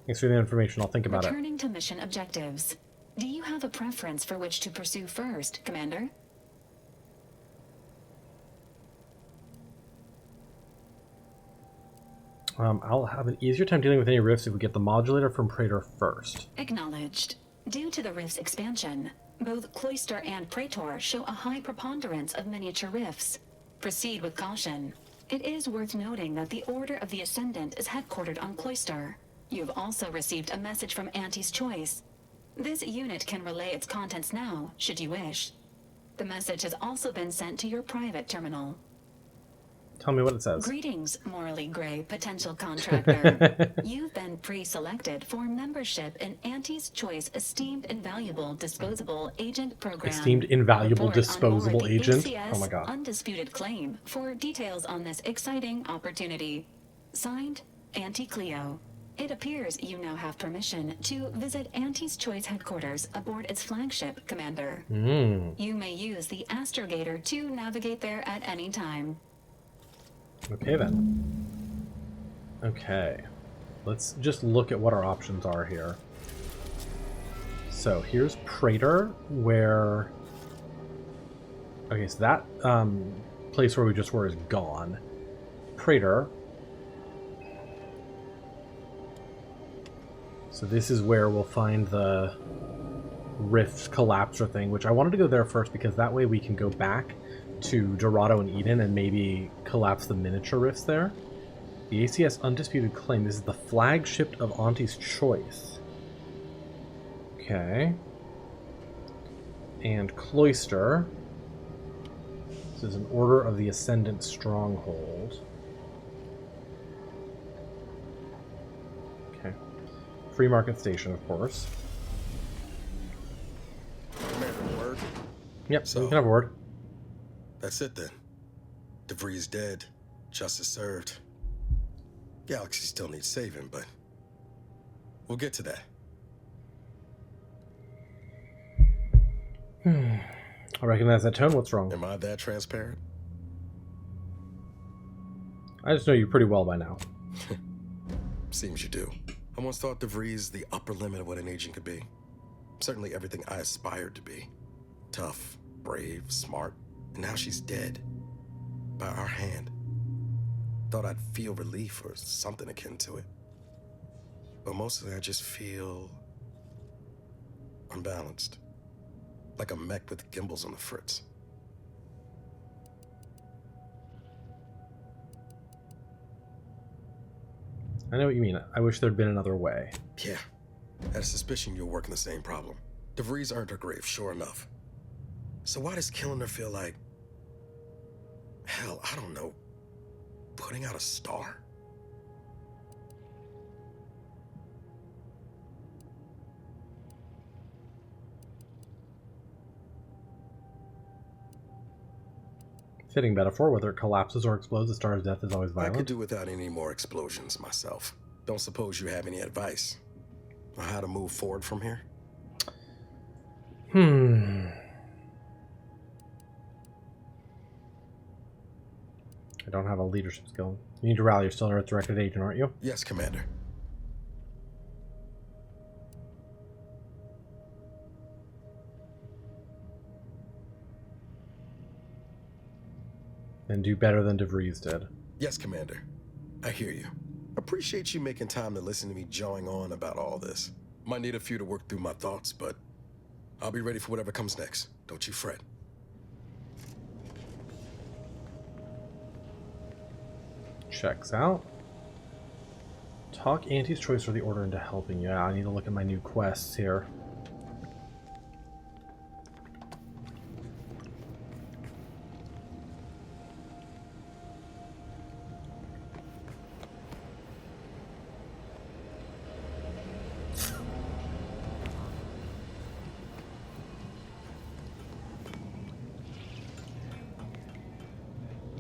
A: Thanks for the information. I'll think about it.
N: Returning to mission objectives. Do you have a preference for which to pursue first, Commander?
A: I'll have an easier time dealing with any rifts if we get the modulator from Praetor first.
N: Acknowledged. Due to the rift's expansion, both Cloister and Praetor show a high preponderance of miniature rifts. Proceed with caution. It is worth noting that the Order of the Ascendant is headquartered on Cloister. You've also received a message from Anti's Choice. This unit can relay its contents now, should you wish. The message has also been sent to your private terminal.
A: Tell me what it says.
N: Greetings, morally gray potential contractor. You've been pre-selected for membership in Anti's Choice Esteemed Invaluable Disposable Agent Program.
A: Esteemed Invaluable
N: Report on
A: Disposable
N: board the
A: Agent?
N: ACS
A: Oh my god.
N: Undisputed Claim for details on this exciting opportunity. Signed, Auntie Cleo. It appears you now have permission to visit Anti's Choice headquarters aboard its flagship, Commander. You may use the astrogator to navigate there at any time.
A: Okay then. Okay. Let's just look at what our options are here. So here's Praetor, where... Okay, so that place where we just were is gone. Praetor. So this is where we'll find the rift collapser thing, which I wanted to go there first because that way we can go back to Dorado and Eden and maybe collapse the miniature rifts there. The ACS Undisputed Claim. This is the flagship of Auntie's Choice. Okay. And Cloister. This is an Order of the Ascendant Stronghold. Okay. Free Market Station, of course.
C: Commander, word?
A: Yep, so we can have a word.
C: That's it then. De Vries dead. Justice served. Galaxy still needs saving, but we'll get to that.
A: I recognize that tone. What's wrong?
C: Am I that transparent?
A: I just know you pretty well by now.
C: Seems you do. I once thought De Vries the upper limit of what an agent could be. Certainly everything I aspired to be. Tough, brave, smart, and now she's dead. By our hand. Thought I'd feel relief or something akin to it. But mostly I just feel unbalanced. Like a mech with gimbals on the fritz.
A: I know what you mean. I wish there'd been another way.
C: Yeah. Had a suspicion you're working the same problem. De Vries earned her grave, sure enough. So why does killing her feel like... hell, I don't know. Putting out a star?
A: Fitting metaphor, whether it collapses or explodes, the star's death is always violent.
C: I could do without any more explosions myself. Don't suppose you have any advice on how to move forward from here?
A: I don't have a leadership skill. You need to rally. You're still an Earth-directed agent, aren't you?
C: Yes, Commander.
A: And do better than De Vries did.
C: Yes, Commander. I hear you. Appreciate you making time to listen to me jawing on about all this. Might need a few to work through my thoughts, but I'll be ready for whatever comes next. Don't you fret.
A: Checks out. Talk Auntie's Choice or the Order into helping. Yeah, I need to look at my new quests here.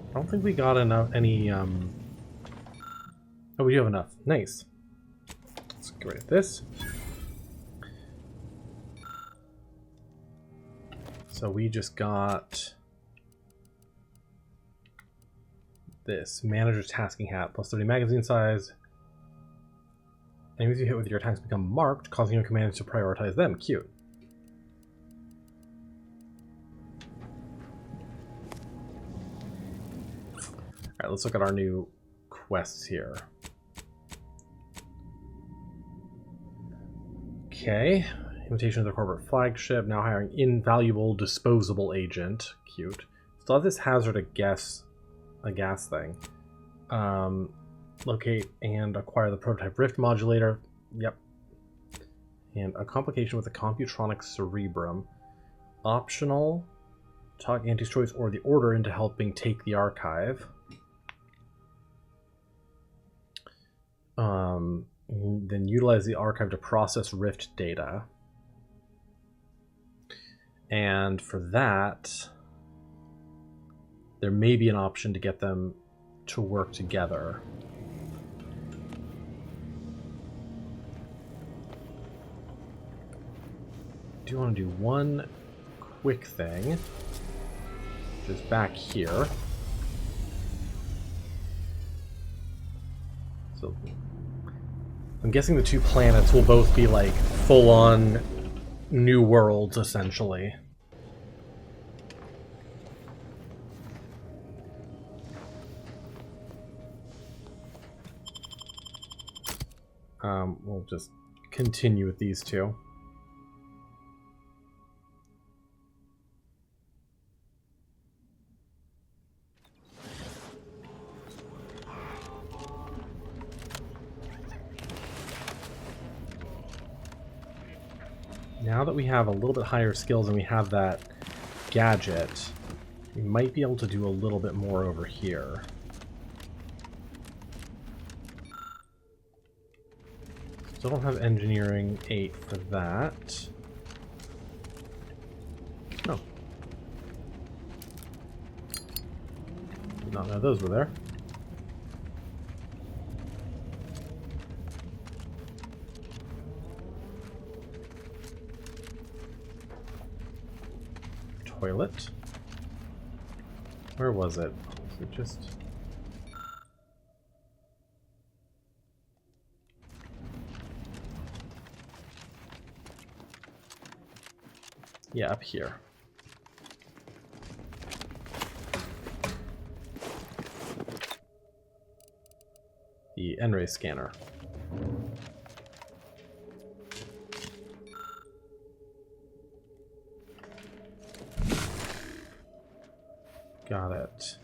A: I don't think we got enough, Oh, we do have enough. Nice. Let's get rid of this. So we just got this. Manager's Tasking Hat. Plus 30 magazine size. Enemies you hit with your attacks become marked, causing your commanders to prioritize them. Cute. Alright, let's look at our new quests here. Okay. Invitation to the corporate flagship. Now hiring invaluable disposable agent. Cute. Still have this hazard a gas thing. Locate and acquire the prototype rift modulator. Yep. And a complication with the computronic cerebrum. Optional. Talk Auntie's Choice or the Order into helping take the archive. Then utilize the archive to process rift data. And for that, there may be an option to get them to work together. I do want to do one quick thing, which is back here. So I'm guessing the two planets will both be like full-on new worlds, essentially. We'll just continue with these two. Now that we have a little bit higher skills and we have that gadget, we might be able to do a little bit more over here. Still don't have engineering 8 for that. Oh. Did not know those were there. Toilet. Where was it? Was it just... Yeah, up here. The N-ray scanner. Got it.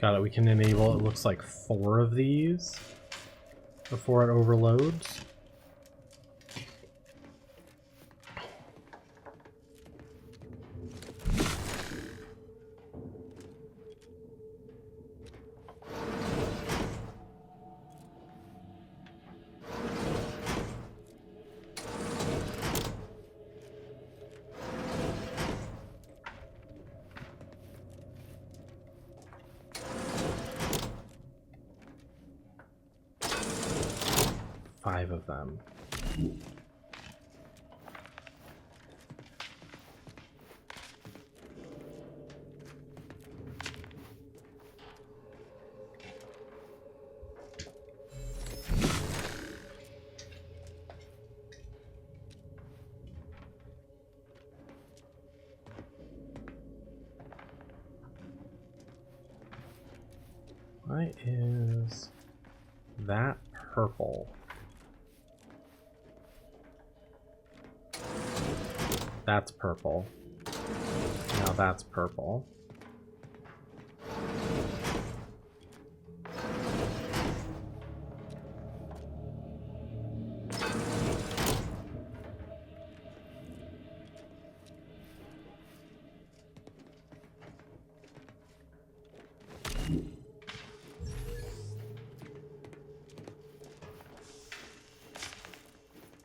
A: Got it, we can enable, it looks like 4 of these before it overloads. Of them. Why is that purple? That's purple. Now that's purple.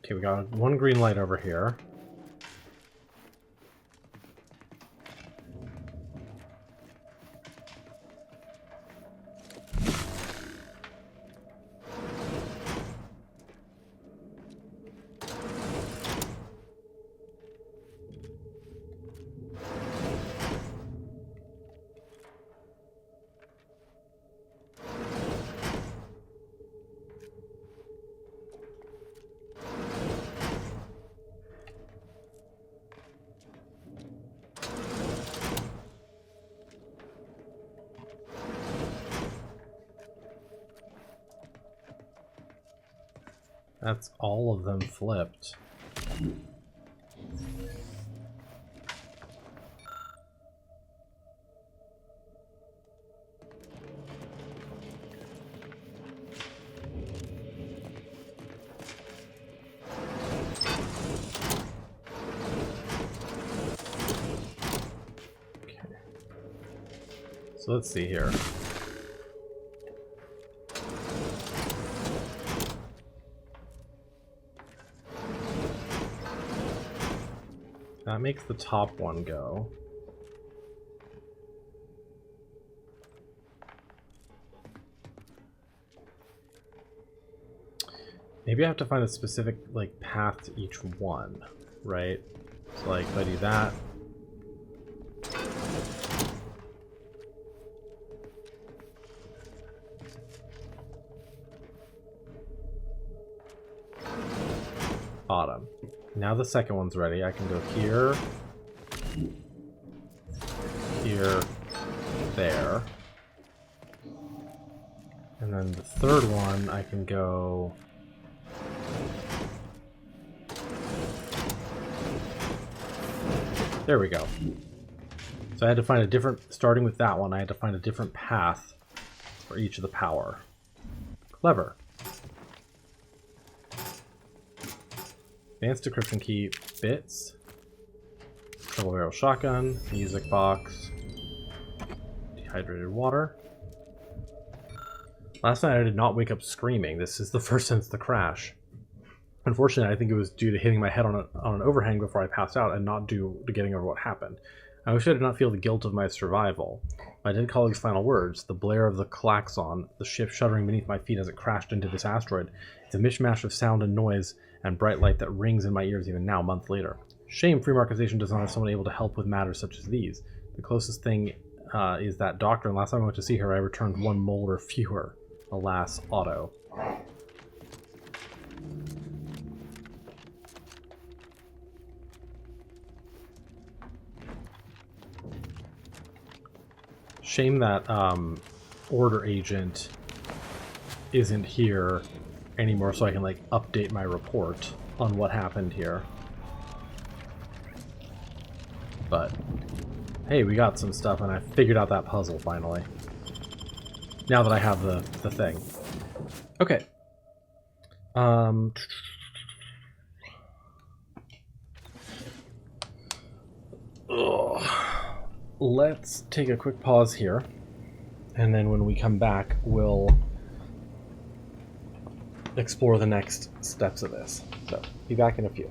A: Okay, we got one green light over here. That's all of them flipped. Okay. So let's see here. That makes the top one go. Maybe I have to find a specific like path to each one, right? So like if I do that. Autumn. Now the second one's ready. I can go here, here, there. And then the third one, I can go... There we go. So I had to find a different... Starting with that one, I had to find a different path for each of the power. Clever. Advanced decryption key, bits, double barrel shotgun, music box, dehydrated water. Last night I did not wake up screaming. This is the first since the crash. Unfortunately, I think it was due to hitting my head on an overhang before I passed out and not due to getting over what happened. I wish I did not feel the guilt of my survival. My dead colleague's final words, the blare of the klaxon, the ship shuddering beneath my feet as it crashed into this asteroid. It's a mishmash of sound and noise and bright light that rings in my ears even now, months later. Shame free marketization does not have someone able to help with matters such as these. The closest thing is that doctor, and last time I went to see her, I returned 1 molar fewer. Alas, Otto. Shame that order agent isn't here anymore so I can like update my report on what happened here. But hey, we got some stuff and I figured out that puzzle finally. Now that I have the thing. Okay. Let's take a quick pause here, and then when we come back, we'll explore the next steps of this. So, be back in a few.